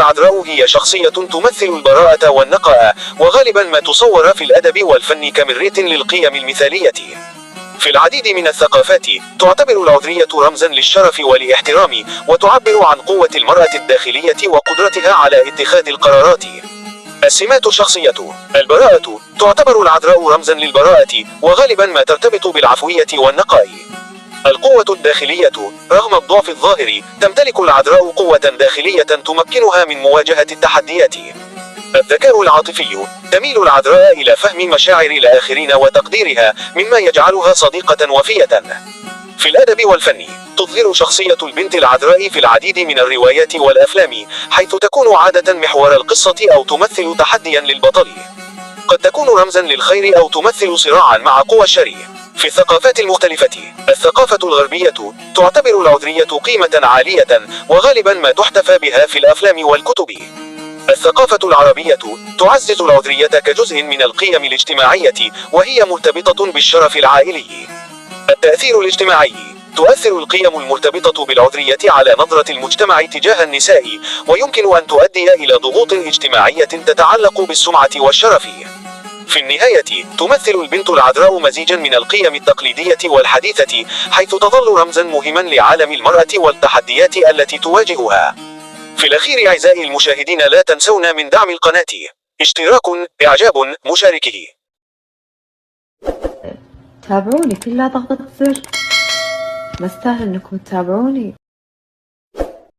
العذراء هي شخصية تمثل البراءة والنقاء، وغالبا ما تصور في الأدب والفن كمرية للقيم المثالية. في العديد من الثقافات تعتبر العذرية رمزا للشرف والاحترام، وتعبر عن قوة المرأة الداخلية وقدرتها على اتخاذ القرارات. السمات الشخصية: البراءة: تعتبر العذراء رمزا للبراءة، وغالبا ما ترتبط بالعفوية والنقاء. القوة الداخلية: رغم الضعف الظاهر، تمتلك العذراء قوة داخلية تمكنها من مواجهة التحديات. الذكاء العاطفي: تميل العذراء إلى فهم مشاعر الآخرين وتقديرها، مما يجعلها صديقة وفية. في الأدب والفن، تظهر شخصية البنت العذراء في العديد من الروايات والأفلام، حيث تكون عادة محور القصة أو تمثل تحديا للبطل. قد تكون رمزا للخير أو تمثل صراعا مع قوى الشر. في الثقافات المختلفة، الثقافة الغربية تعتبر العذرية قيمة عالية، وغالبا ما تحتفى بها في الأفلام والكتب. الثقافة العربية تعزز العذرية كجزء من القيم الاجتماعية، وهي مرتبطة بالشرف العائلي. التأثير الاجتماعي: تؤثر القيم المرتبطة بالعذرية على نظرة المجتمع تجاه النساء، ويمكن أن تؤدي إلى ضغوط اجتماعية تتعلق بالسمعة والشرف. في النهاية، تمثل البنت العذراء مزيجا من القيم التقليدية والحديثة، حيث تظل رمزا مهما لعالم المرأة والتحديات التي تواجهها. في الأخير أعزائي المشاهدين، لا تنسونا من دعم القناة، اشتراك، إعجاب، مشاركه. تابعوني في لا ضغطة زر، مستاهل انكم تتابعوني.